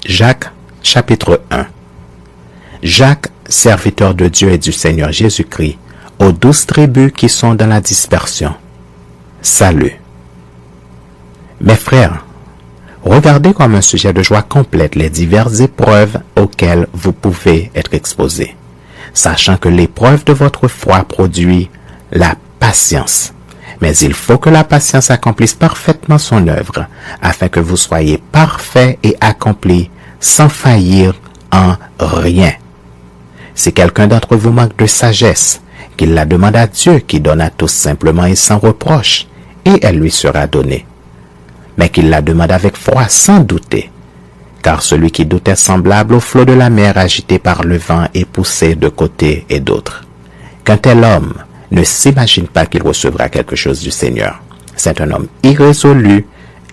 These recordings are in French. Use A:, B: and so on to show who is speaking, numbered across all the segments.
A: Jacques, chapitre 1. Jacques, serviteur de Dieu et du Seigneur Jésus-Christ, aux 12 tribus qui sont dans la dispersion. Salut. Mes frères, regardez comme un sujet de joie complète les diverses épreuves auxquelles vous pouvez être exposés, sachant que l'épreuve de votre foi produit la patience. Mais il faut que la patience accomplisse parfaitement son œuvre, afin que vous soyez parfaits et accomplis, sans faillir en rien. Si quelqu'un d'entre vous manque de sagesse, qu'il la demande à Dieu qui donne à tous simplement et sans reproche, et elle lui sera donnée. Mais qu'il la demande avec foi sans douter, car celui qui doute est semblable au flot de la mer agité par le vent et poussé de côté et d'autre. Qu'un tel homme ne s'imagine pas qu'il recevra quelque chose du Seigneur. C'est un homme irrésolu,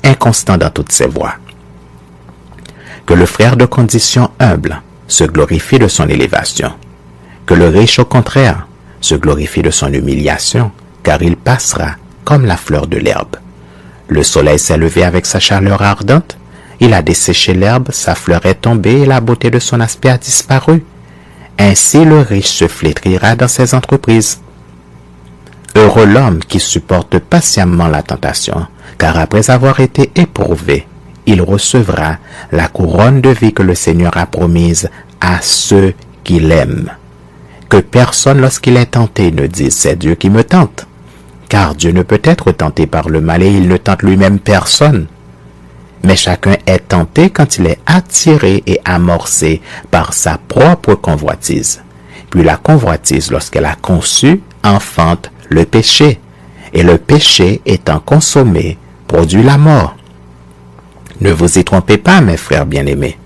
A: inconstant dans toutes ses voies. Que le frère de condition humble se glorifie de son élévation. Que le riche, au contraire, se glorifie de son humiliation, car il passera comme la fleur de l'herbe. Le soleil s'est levé avec sa chaleur ardente, il a desséché l'herbe, sa fleur est tombée et la beauté de son aspect a disparu. Ainsi le riche se flétrira dans ses entreprises. Heureux l'homme qui supporte patiemment la tentation, car après avoir été éprouvé, il recevra la couronne de vie que le Seigneur a promise à ceux qui l'aiment. Que personne, lorsqu'il est tenté, ne dise « c'est Dieu qui me tente », car Dieu ne peut être tenté par le mal et il ne tente lui-même personne. Mais chacun est tenté quand il est attiré et amorcé par sa propre convoitise. Puis la convoitise, lorsqu'elle a conçu, enfante le péché, et le péché étant consommé, produit la mort. Ne vous y trompez pas, mes frères bien-aimés.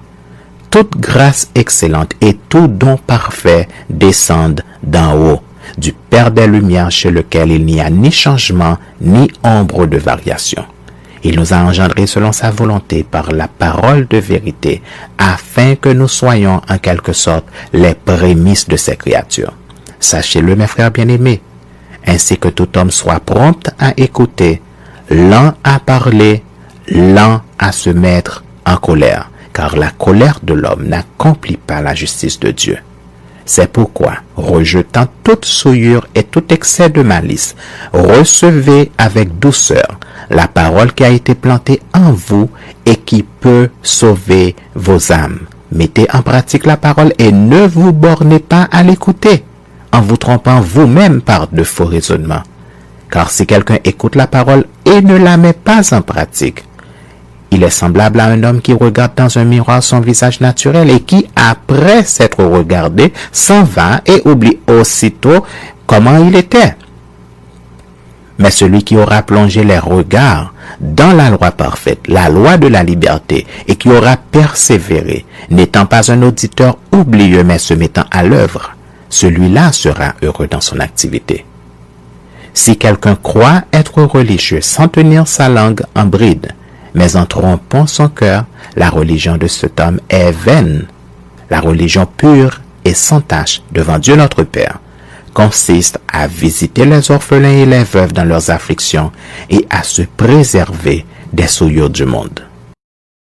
A: Toute grâce excellente et tout don parfait descendent d'en haut, du Père des Lumières chez lequel il n'y a ni changement, ni ombre de variation. Il nous a engendrés selon sa volonté par la parole de vérité, afin que nous soyons en quelque sorte les prémices de ses créatures. Sachez-le, mes frères bien-aimés, ainsi que tout homme soit prompt à écouter, lent à parler, lent à se mettre en colère, car la colère de l'homme n'accomplit pas la justice de Dieu. C'est pourquoi, rejetant toute souillure et tout excès de malice, recevez avec douceur la parole qui a été plantée en vous et qui peut sauver vos âmes. Mettez en pratique la parole et ne vous bornez pas à l'écouter, en vous trompant vous-même par de faux raisonnements. Car si quelqu'un écoute la parole et ne la met pas en pratique, il est semblable à un homme qui regarde dans un miroir son visage naturel et qui, après s'être regardé, s'en va et oublie aussitôt comment il était. Mais celui qui aura plongé les regards dans la loi parfaite, la loi de la liberté, et qui aura persévéré, n'étant pas un auditeur oublieux mais se mettant à l'œuvre, celui-là sera heureux dans son activité. Si quelqu'un croit être religieux sans tenir sa langue en bride, mais en trompant son cœur, la religion de cet homme est vaine. La religion pure et sans tache devant Dieu notre Père consiste à visiter les orphelins et les veuves dans leurs afflictions et à se préserver des souillures du monde.